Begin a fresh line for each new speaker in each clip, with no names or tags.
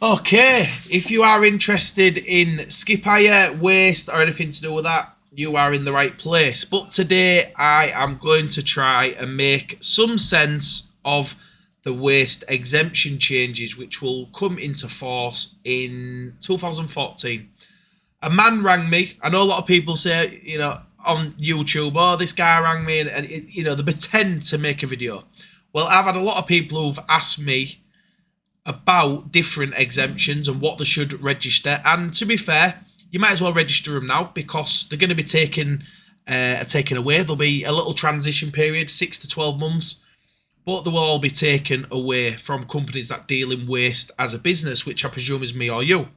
Okay, if you are interested in skip hire, waste, or anything to do with that, you are in the right place. But today I am going to try and make some sense of the waste exemption changes which will come into force in 2014. A man rang me. I know a lot of people say, on YouTube, oh, this guy rang me, and they pretend to make a video. Well, I've had a lot of people who've asked me about different exemptions and what they should register. And to be fair, you might as well register them now because they're going to be taken away. There'll be a little transition period, 6 to 12 months, but they will all be taken away from companies that deal in waste as a business, which I presume is me or you.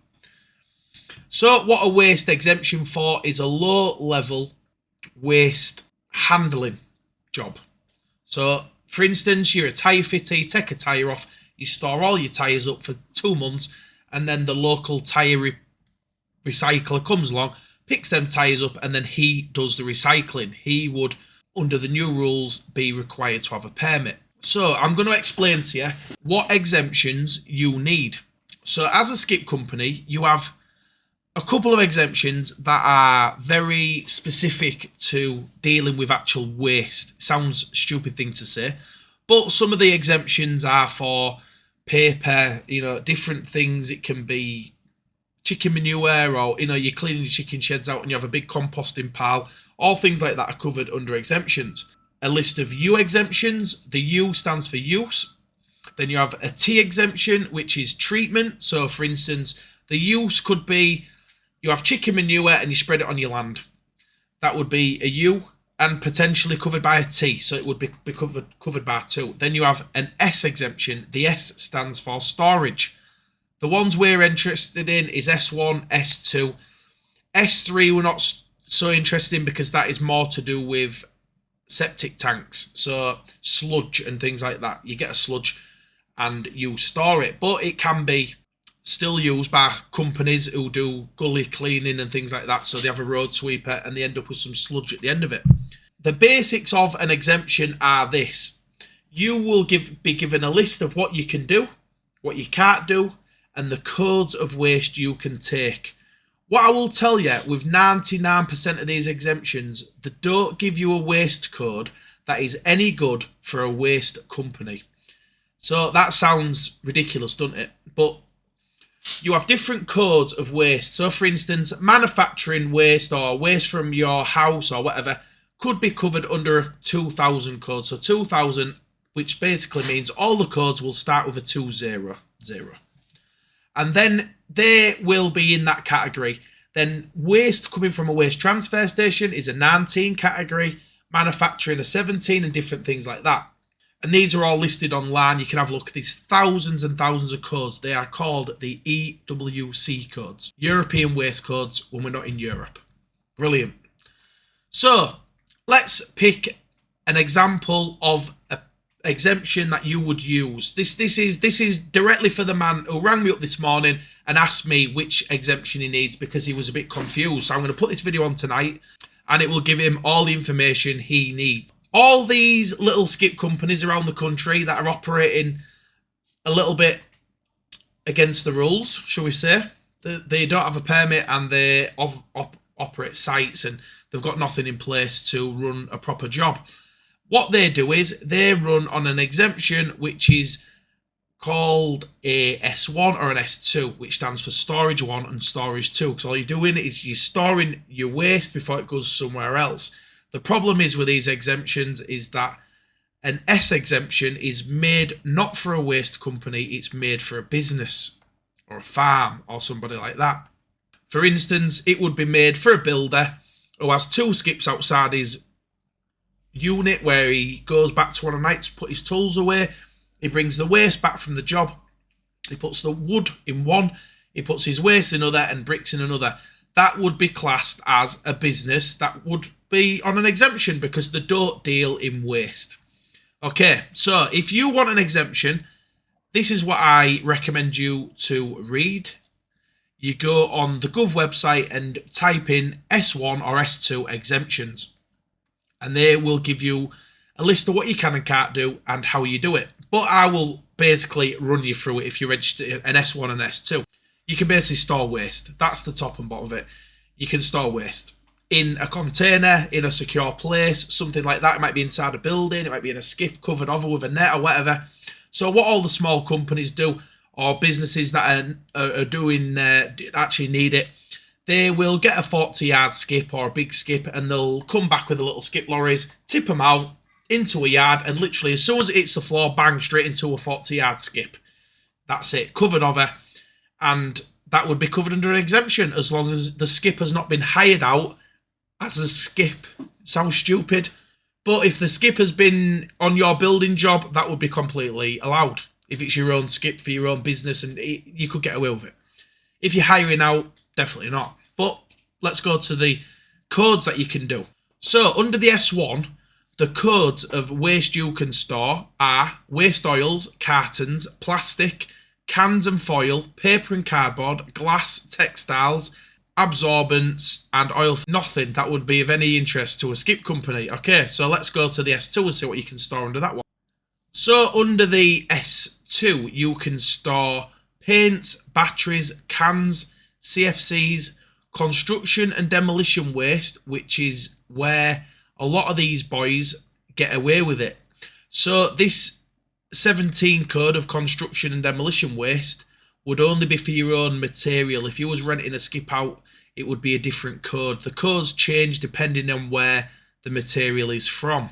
So what a waste exemption for is a low-level waste handling job. So, for instance, you're a tyre fitter, you take a tyre off, you store all your tyres up for 2 months, and then the local tyre recycler comes along, picks them tyres up, and then he does the recycling. He would, under the new rules, be required to have a permit. So I'm going to explain to you what exemptions you need. So as a skip company, you have a couple of exemptions that are very specific to dealing with actual waste. Sounds a stupid thing to say, but some of the exemptions are for paper, different things. It can be chicken manure, or you're cleaning your chicken sheds out and you have a big composting pile. All things like that are covered under exemptions. A list of U exemptions. The U stands for use. Then you have a T exemption, which is treatment. So for instance, the use could be you have chicken manure and you spread it on your land. That would be a U and potentially covered by a T, so it would be covered by 2. Then you have an S exemption. The S stands for storage. The ones we're interested in is S1, S2. S3 we're not so interested in because that is more to do with septic tanks, so sludge and things like that. You get a sludge and you store it, but it can be still used by companies who do gully cleaning and things like that. So they have a road sweeper and they end up with some sludge at the end of it. The basics of an exemption are this. You will be given a list of what you can do, what you can't do, and the codes of waste you can take. What I will tell you, with 99% of these exemptions, they don't give you a waste code that is any good for a waste company. So that sounds ridiculous, doesn't it? But you have different codes of waste. So for instance, manufacturing waste or waste from your house or whatever could be covered under a 2000 code. So 2000, which basically means all the codes will start with a 200. And then they will be in that category. Then waste coming from a waste transfer station is a 19 category, manufacturing a 17, and different things like that. And these are all listed online. You can have a look at these thousands and thousands of codes. They are called the EWC codes, European Waste Codes, when we're not in Europe. Brilliant. So let's pick an example of an exemption that you would use. This is directly for the man who rang me up this morning and asked me which exemption he needs because he was a bit confused. So I'm going to put this video on tonight and it will give him all the information he needs. All these little skip companies around the country that are operating a little bit against the rules, shall we say, they don't have a permit and they operate sites and they've got nothing in place to run a proper job. What they do is they run on an exemption which is called a S1 or an S2, which stands for Storage 1 and Storage 2. Because all you're doing is you're storing your waste before it goes somewhere else. The problem is with these exemptions is that an S exemption is made not for a waste company, it's made for a business or a farm or somebody like that. For instance, it would be made for a builder who has 2 skips outside his unit where he goes back to one night to put his tools away. He brings the waste back from the job. He puts the wood in one, he puts his waste in another and bricks in another. That would be classed as a business that would be on an exemption because they don't deal in waste. Okay, so if you want an exemption, this is what I recommend you to read. You go on the Gov website and type in S1 or S2 exemptions. And they will give you a list of what you can and can't do and how you do it. But I will basically run you through it if you register an S1 and S2. You can basically store waste. That's the top and bottom of it. You can store waste in a container, in a secure place, something like that. It might be inside a building, it might be in a skip covered over with a net or whatever. So what all the small companies do, or businesses that are doing actually need it, they will get a 40-yard skip or a big skip, and they'll come back with the little skip lorries, tip them out into a yard, and literally as soon as it hits the floor, bang, straight into a 40-yard skip. That's it, covered over. And that would be covered under an exemption as long as the skip has not been hired out as a skip. Sounds stupid. But if the skip has been on your building job, that would be completely allowed. If it's your own skip for your own business, and you could get away with it. If you're hiring out, definitely not. But let's go to the codes that you can do. So under the S1, the codes of waste you can store are waste oils, cartons, plastic, cans and foil, paper and cardboard, glass, textiles, absorbents, and oil. Nothing that would be of any interest to a skip company. Okay, so let's go to the S2 and see what you can store under that one. So under the S2, you can store paints, batteries, cans, CFCs, construction and demolition waste, which is where a lot of these boys get away with it. So this 17 code of construction and demolition waste would only be for your own material. If you was renting a skip out, it would be a different code. The codes change depending on where the material is from.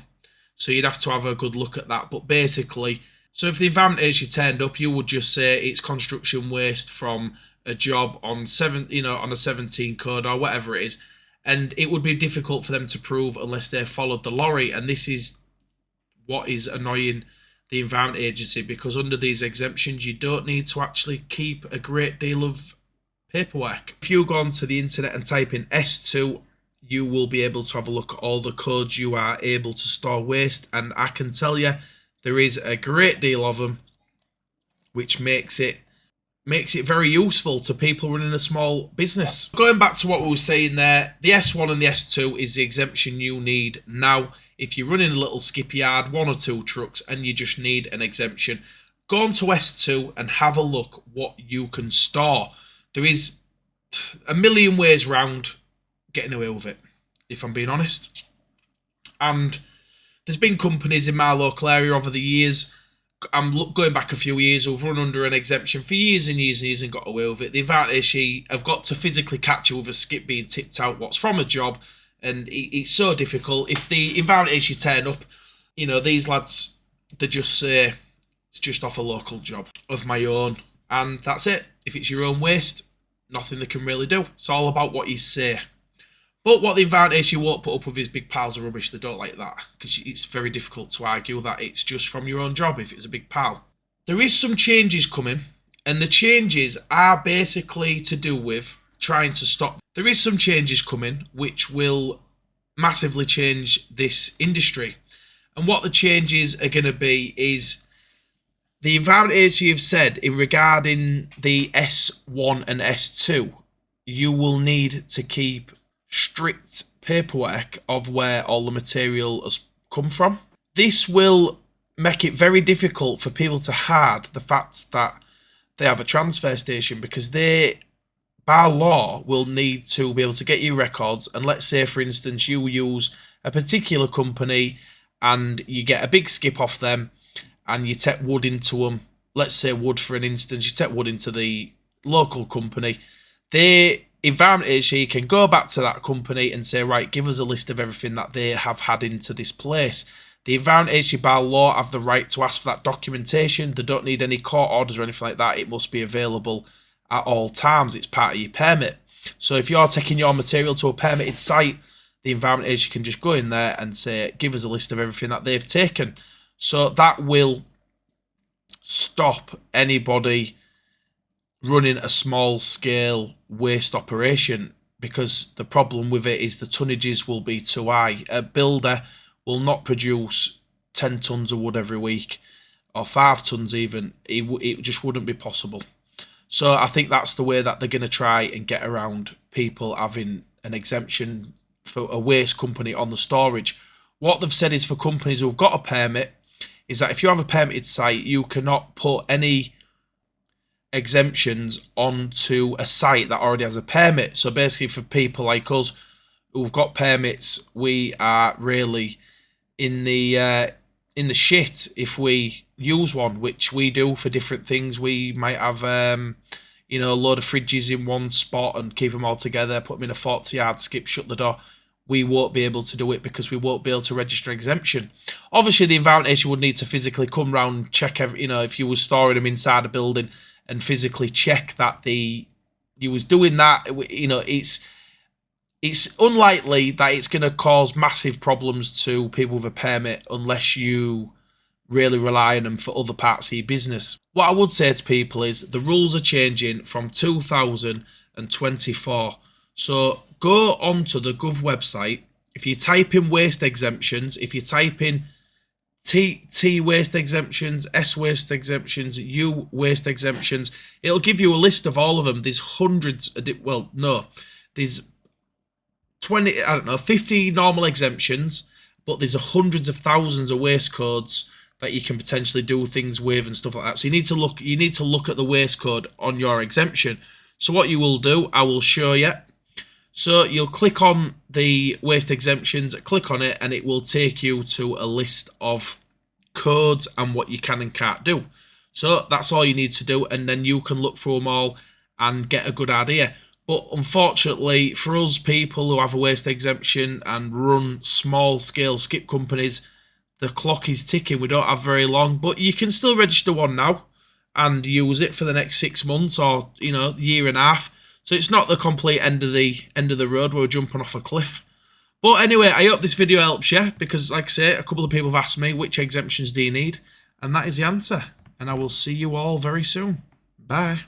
So you'd have to have a good look at that. But basically, so if the environment agency turned up, you would just say it's construction waste from a job on on a 17 code or whatever it is. And it would be difficult for them to prove unless they followed the lorry. And this is what is annoying the Environment Agency, because under these exemptions, you don't need to actually keep a great deal of paperwork. If you go onto the internet and type in S2, you will be able to have a look at all the codes you are able to store waste. And I can tell you, there is a great deal of them, which makes it very useful to people running a small business. Going back to what we were saying there, the S1 and the S2 is the exemption you need now. If you're running a little skip yard, 1 or 2 trucks, and you just need an exemption, go on to S2 and have a look what you can store. There is a million ways round getting away with it, if I'm being honest. And there's been companies in my local area over the years, I'm going back a few years, who've run under an exemption for years and years and years and got away with it. The Environment Agency have got to physically catch you with a skip being tipped out what's from a job, and it's so difficult. If the Environment Agency turn up, these lads, they just say, it's just off a local job of my own, and that's it. If it's your own waste, nothing they can really do. It's all about what you say. But what the Environment Agency won't put up with is big piles of rubbish. They don't like that, because it's very difficult to argue that it's just from your own job if it's a big pile. There is some changes coming, and the changes are basically to do with trying to stop. There is some changes coming which will massively change this industry. And what the changes are going to be is the Environment Agency have said in regarding the S1 and S2, you will need to keep strict paperwork of where all the material has come from. This will make it very difficult for people to hide the fact that they have a transfer station, because they, by law, will need to be able to get your records. And let's say, for instance, you use a particular company and you get a big skip off them and you take wood into them. Let's say wood, for an instance, you take wood into the local company. The Environment Agency can go back to that company and say, right, give us a list of everything that they have had into this place. The Environment Agency, by law, have the right to ask for that documentation. They don't need any court orders or anything like that. It must be available at all times. It's part of your permit. So if you're taking your material to a permitted site, the Environment Agency can just go in there and say, give us a list of everything that they've taken. So that will stop anybody running a small scale waste operation, because the problem with it is the tonnages will be too high. A builder will not produce 10 tons of wood every week, or 5 tons even. It just wouldn't be possible. So I think that's the way that they're going to try and get around people having an exemption for a waste company on the storage. What they've said is for companies who've got a permit, is that if you have a permitted site, you cannot put any exemptions onto a site that already has a permit. So basically, for people like us who've got permits, we are really in the shit if we use one, which we do for different things. We might have a load of fridges in one spot and keep them all together, put them in a 40-yard skip, shut the door. We won't be able to do it because we won't be able to register exemption. Obviously, the environment agency would need to physically come round, check every, if you were storing them inside a building, and physically check that you was doing that. It's unlikely that it's going to cause massive problems to people with a permit unless you really rely on them for other parts of your business. What I would say to people is the rules are changing from 2024. So go onto the Gov website. If you type in waste exemptions, if you type in T waste exemptions, S waste exemptions, U waste exemptions, it'll give you a list of all of them. There's hundreds, there's 50 normal exemptions, but there's hundreds of thousands of waste codes that you can potentially do things with and stuff like that. So you need to look at the waste code on your exemption. So what you will do, I will show you. So you'll click on the waste exemptions, click on it, and it will take you to a list of codes and what you can and can't do. So that's all you need to do, and then you can look through them all and get a good idea. But unfortunately, for us people who have a waste exemption and run small-scale skip companies, the clock is ticking. We don't have very long, but you can still register one now and use it for the next 6 months or year and a half. So it's not the complete end of the road where we're jumping off a cliff. But anyway, I hope this video helps you because, like I say, a couple of people have asked me which exemptions do you need, and that is the answer. And I will see you all very soon. Bye.